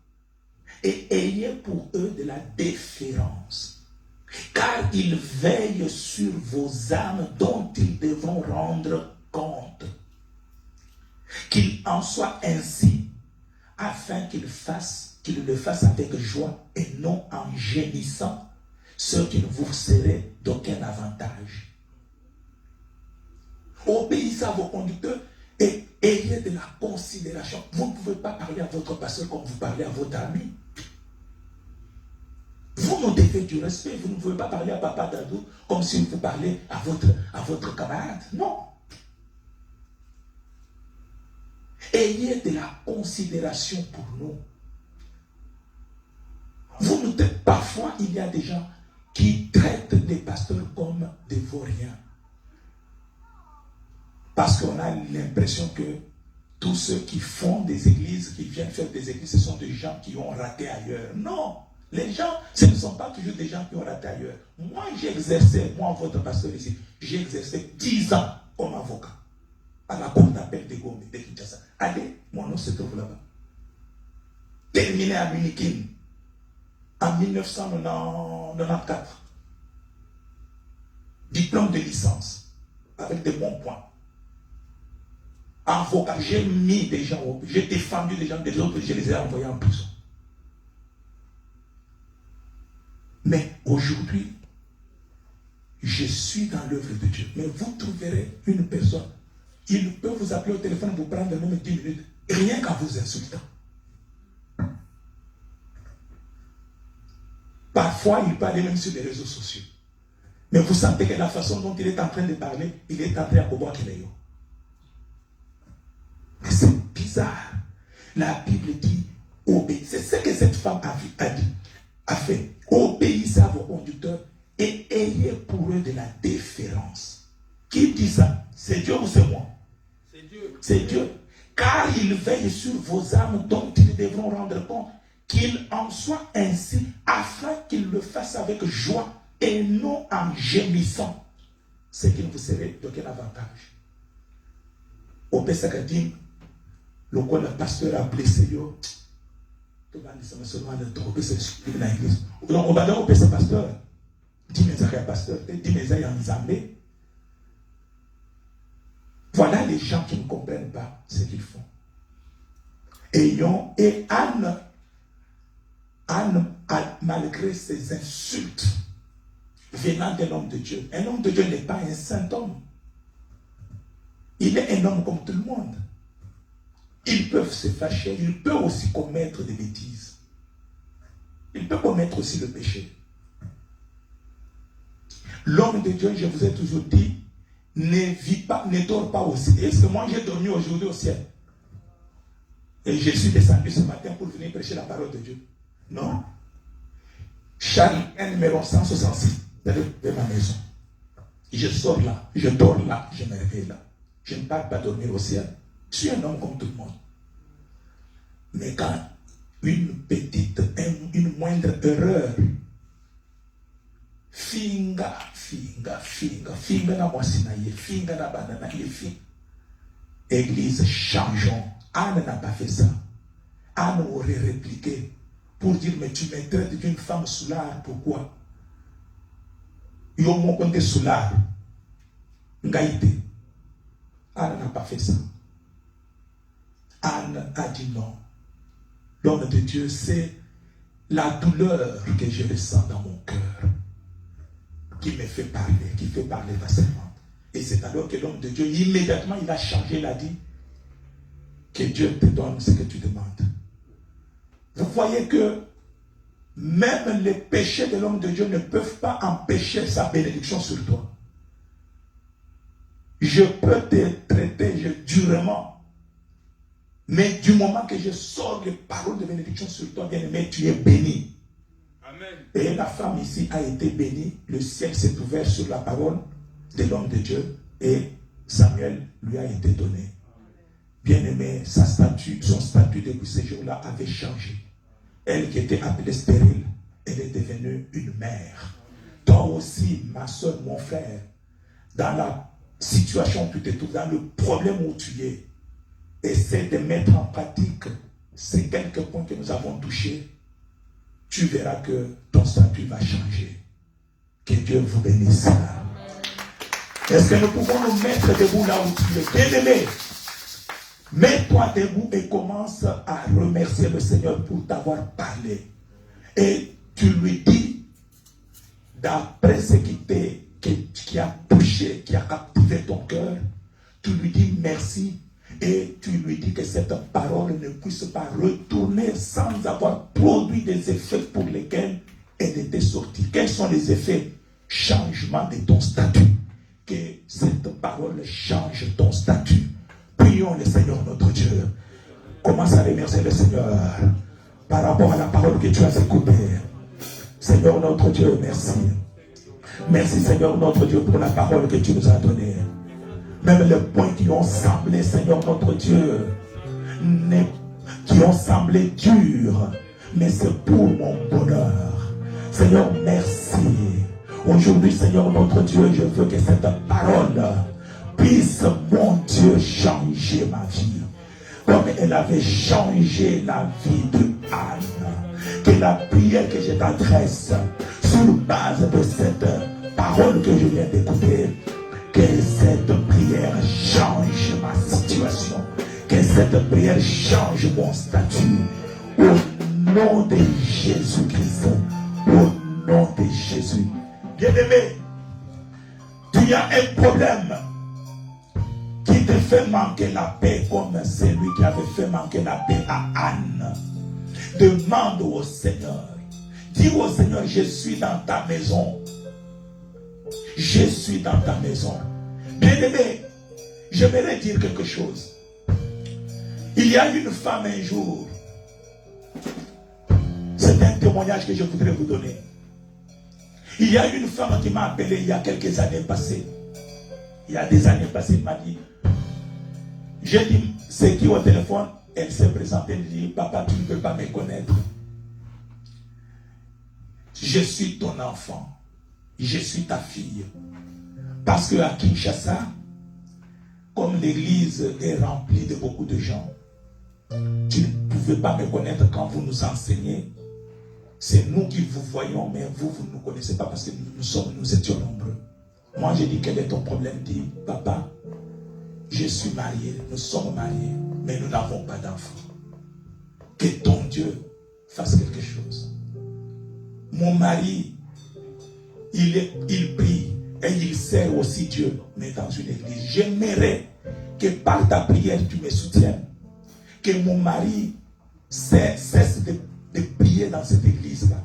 et ayez pour eux de la déférence, car ils veillent sur vos âmes dont ils devront rendre compte. Qu'il en soit ainsi, afin qu'ils le fassent avec joie et non en gémissant, ce qui ne vous serait d'aucun avantage. Obéissez à vos conducteurs et ayez de la considération. Vous ne pouvez pas parler à votre pasteur comme vous parlez à votre ami. Vous nous devez du respect. Vous ne pouvez pas parler à papa Dadou comme si vous parlez à votre camarade. Non. Ayez de la considération pour nous. Parfois, il y a des gens qui traitent les pasteurs comme des vauriens. Parce qu'on a l'impression que tous ceux qui font des églises, qui viennent faire des églises, ce sont des gens qui ont raté ailleurs. Non, les gens, ce ne sont pas toujours des gens qui ont raté ailleurs. Moi, votre pasteur ici, j'ai exercé 10 ans comme avocat à la cour d'appel de Gombe, de Kinshasa. Allez, mon nom se trouve là-bas. Terminé à Munikin en 1994. Diplôme de licence avec des bons points. Avocat, j'ai mis des gens, j'ai défendu des gens, des autres, je les ai envoyés en prison. Mais aujourd'hui, je suis dans l'œuvre de Dieu. Mais vous trouverez une personne, il peut vous appeler au téléphone, vous prendre même 10 minutes, rien qu'en vous insultant. Parfois, il peut aller même sur les réseaux sociaux. Mais vous sentez que la façon dont il est en train de parler, il est en train de combattre les gens. Mais c'est bizarre. La Bible dit, obéissez. C'est ce que cette femme a fait. Obéissez à vos conducteurs et ayez pour eux de la déférence. Qui dit ça? C'est Dieu ou c'est moi? C'est Dieu. C'est Dieu. Car il veille sur vos âmes dont ils devront rendre compte. Qu'il en soit ainsi, afin qu'ils le fassent avec joie et non en gémissant, ce qui ne vous serait d'aucun avantage. Au Pessakadim, le quoi le pasteur a blessé, yo, tout le monde dit ça, mais seulement le trop, c'est dans l'église. Donc, on va dire au Pessakadim, pasteur, dis-moi ça, pasteur, dis-moi ça, il y a un zambé. Voilà les gens qui ne comprennent pas ce qu'ils font. Et Anne, malgré ses insultes venant d'un homme de Dieu, un homme de Dieu n'est pas un saint homme. Il est un homme comme tout le monde. Ils peuvent se fâcher, ils peuvent aussi commettre des bêtises. Ils peuvent commettre aussi le péché. L'homme de Dieu, je vous ai toujours dit, ne vit pas, ne dort pas au ciel. Est-ce que moi j'ai dormi aujourd'hui au ciel? Et je suis descendu ce matin pour venir prêcher la parole de Dieu. Non. Charles 1 numéro 166 de ma maison. Je sors là, je dors là, je me réveille là. Je ne parle pas dormir au ciel. Je suis un homme comme tout le monde. Mais quand une moindre erreur, finga na mwasinaye, finga na banana, Église, changeons. Anne n'a pas fait ça. Anne aurait répliqué pour dire, mais tu me traites d'une femme soulard, pourquoi? Yo mon compte soulard. Ngaïté. Anne n'a pas fait ça. Anne a dit non. L'homme de Dieu, c'est la douleur que je ressens dans mon cœur qui me fait parler, qui fait parler ma servante. Et c'est alors que l'homme de Dieu, immédiatement, il a changé, il a dit que Dieu te donne ce que tu demandes. Vous voyez que même les péchés de l'homme de Dieu ne peuvent pas empêcher sa bénédiction sur toi. Je peux te traiter durement, mais du moment que je sors les paroles de bénédiction sur toi, bien-aimé, tu es béni. Amen. Et la femme ici a été bénie. Le ciel s'est ouvert sur la parole de l'homme de Dieu et Samuel lui a été donné. Bien-aimé, son statut depuis ce jour-là avait changé. Elle qui était appelée stérile, elle est devenue une mère. Toi aussi, ma soeur, mon frère, dans la situation où tu te trouves, dans le problème où tu es, essaie de mettre en pratique ces quelques points que nous avons touchés. Tu verras que ton statut va changer. Que Dieu vous bénisse. Est-ce que nous pouvons nous mettre debout là où tu es? Bien-aimé, mets-toi debout et commence à remercier le Seigneur pour t'avoir parlé. Et tu lui dis, d'après ce qui a touché, qui a captivé ton cœur, tu lui dis merci et tu lui dis que cette parole ne puisse pas retourner sans avoir produit des effets pour lesquels elle était sortie. Quels sont les effets? Changement de ton statut. Que cette parole change ton statut. Prions le Seigneur notre Dieu. Commence à remercier le Seigneur par rapport à la parole que tu as écoutée. Seigneur notre Dieu, merci. Merci Seigneur notre Dieu pour la parole que tu nous as donnée. Même les points qui ont semblé, Seigneur notre Dieu, qui ont semblé durs, mais c'est pour mon bonheur. Seigneur, merci. Aujourd'hui, Seigneur notre Dieu, je veux que cette parole puisse, mon Dieu, changer ma vie. Comme elle avait changé la vie de Anne. Que la prière que je t'adresse sur base de cette parole que je viens d'écouter, que cette prière change ma situation. Que cette prière change mon statut. Au nom de Jésus-Christ. Au nom de Jésus. Bien-aimé, tu as un problème qui te fait manquer la paix comme celui qui avait fait manquer la paix à Anne. Demande au Seigneur. Dis au Seigneur, je suis dans ta maison. Je suis dans ta maison. Bien-aimé, j'aimerais dire quelque chose. Il y a une femme un jour. C'est un témoignage que je voudrais vous donner. Il y a une femme qui m'a appelé il y a quelques années passées. Il y a des années passées, elle m'a dit, j'ai dit, c'est qui au téléphone? Elle s'est présentée, elle dit, papa, tu ne peux pas me connaître. Je suis ton enfant. Je suis ta fille. Parce que à Kinshasa, comme l'église est remplie de beaucoup de gens, tu ne pouvais pas me connaître quand vous nous enseignez. C'est nous qui vous voyons, mais vous ne nous connaissez pas parce que nous étions nombreux. Moi, j'ai dit, quel est ton problème? Il dit, papa, je suis marié, nous sommes mariés, mais nous n'avons pas d'enfants. Que ton Dieu fasse quelque chose. Mon mari, il prie et il sert aussi Dieu, mais dans une église. J'aimerais que par ta prière, tu me soutiennes. Que mon mari cesse de prier dans cette église-là.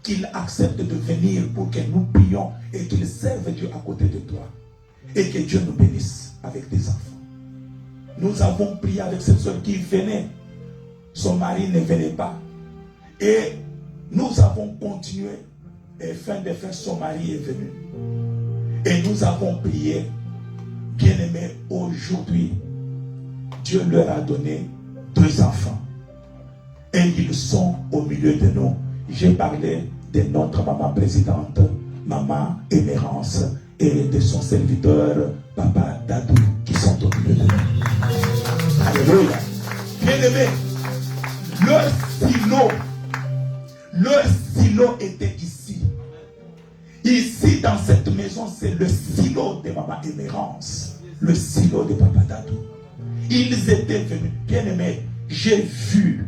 Qu'il accepte de venir pour que nous prions et qu'il serve Dieu à côté de toi. Et que Dieu nous bénisse avec des enfants. Nous avons prié avec cette soeur qui venait. Son mari ne venait pas. Et nous avons continué. Et fin de fin, son mari est venu. Et nous avons prié. Bien-aimés, aujourd'hui, Dieu leur a donné 2 enfants. Et ils sont au milieu de nous. J'ai parlé de notre maman présidente, maman Émérance, et de son serviteur, papa Dadou, qui sont au milieu de nous. Alléluia. Bien-aimés, leur silo était ici. Ici, dans cette maison, c'est le silo de maman Émérance, le silo de papa Dadou. Ils étaient venus. Bien-aimés, j'ai vu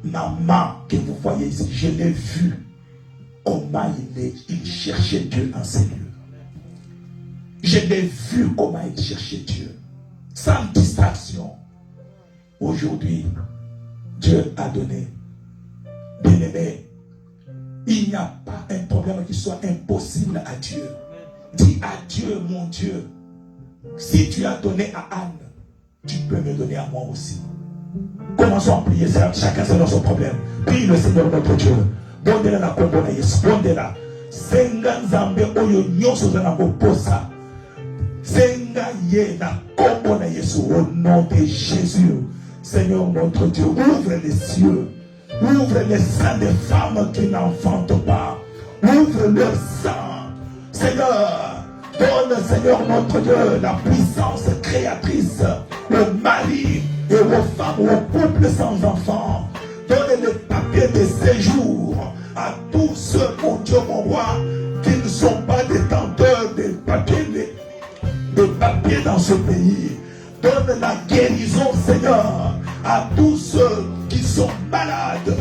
maman que vous voyez ici, je l'ai vu comment il cherchait Dieu en ces lieux. Je l'ai vu comment il cherchait Dieu sans distraction. Aujourd'hui, Dieu a donné. Bien-aimé, il n'y a pas un problème qui soit impossible à Dieu. Dis à Dieu, mon Dieu, si tu as donné à Anne, tu peux me donner à moi aussi. Commençons à prier, chacun selon son problème. Prie le Seigneur notre Dieu. Bondela na kombona Yesu. Bondela. Senga nzambe oyo nyoso za na koposa. Senga Au nom de Jésus, Seigneur notre Dieu, ouvre les cieux, ouvre les seins des femmes qui n'enfantent pas, ouvre leur sein, Seigneur. Donne, Seigneur notre Dieu, la puissance créatrice aux maris et aux femmes, aux couples sans enfants. Donne les papiers de séjour à tous ceux, mon Dieu, mon roi, qui ne sont pas détenteurs de papiers dans ce pays. Donne la guérison, Seigneur, à tous ceux qui sont malades.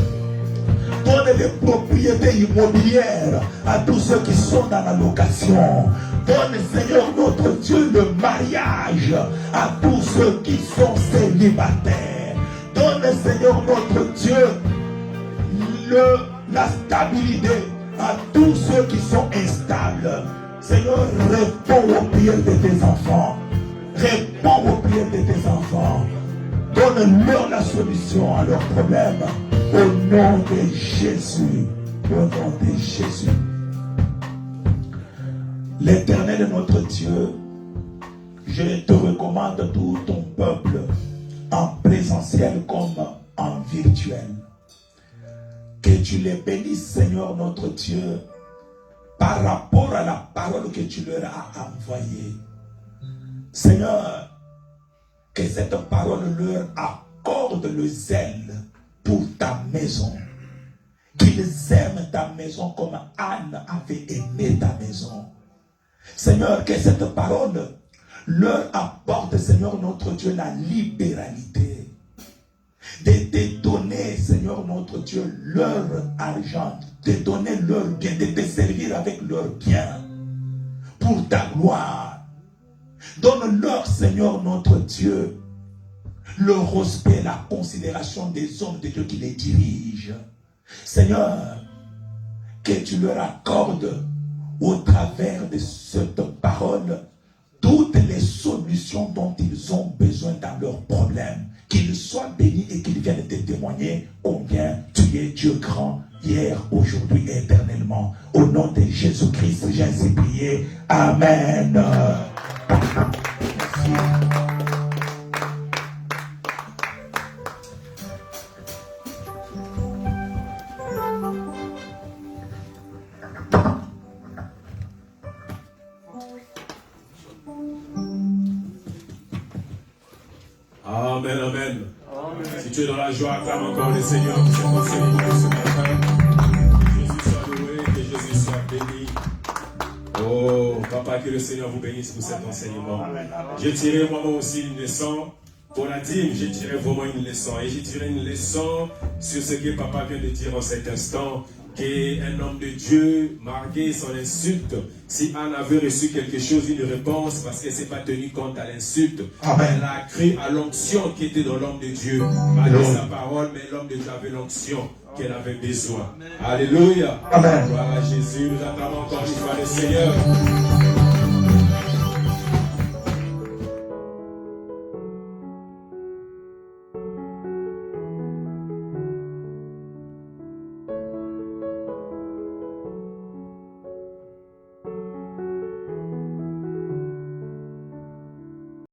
Donne les propriétés immobilières à tous ceux qui sont dans la location. Donne, Seigneur notre Dieu, le mariage à tous ceux qui sont célibataires. Donne, Seigneur notre Dieu, la stabilité à tous ceux qui sont instables. Seigneur, réponds aux prières de tes enfants. Réponds aux prières de tes enfants. Donne-leur la solution à leurs problèmes. Au nom de Jésus. Au nom de Jésus. L'Éternel notre Dieu, je te recommande tout ton peuple en présentiel comme en virtuel. Que tu les bénisses, Seigneur notre Dieu, par rapport à la parole que tu leur as envoyée. Seigneur, que cette parole leur accorde le zèle pour ta maison. Qu'ils aiment ta maison comme Anne avait aimé ta maison. Seigneur, que cette parole leur apporte, Seigneur notre Dieu, la libéralité. De te donner, Seigneur notre Dieu, leur argent, de donner leur bien, de te servir avec leur bien pour ta gloire. Donne-leur, Seigneur notre Dieu, le respect, la considération des hommes de Dieu qui les dirigent. Seigneur, que tu leur accordes au travers de cette parole toutes les solutions dont ils ont besoin dans leurs problèmes. Qu'ils soient bénis et qu'ils viennent te témoigner combien tu es Dieu grand, hier, aujourd'hui et éternellement. Au nom de Jésus-Christ, j'ai ainsi prié. Amen. Merci. Amen, amen. Si tu es dans la joie, acclame encore le Seigneur pour cet enseignement ce matin. Que Jésus soit loué, que Jésus soit béni. Oh, papa, que le Seigneur vous bénisse pour cet enseignement. J'ai tiré moi aussi une leçon. Pour la dîme, j'ai tiré vraiment une leçon. Et j'ai tiré une leçon sur ce que papa vient de dire en cet instant. Qu'un homme de Dieu, malgré son insulte, si Anne avait reçu quelque chose, une réponse, parce qu'elle ne s'est pas tenue compte à l'insulte, elle a cru à l'onction qui était dans l'homme de Dieu, malgré sa parole, mais l'homme de Dieu avait l'onction qu'elle avait besoin. Alléluia. Amen. Gloire à Jésus, nous attendons encore une fois le Seigneur.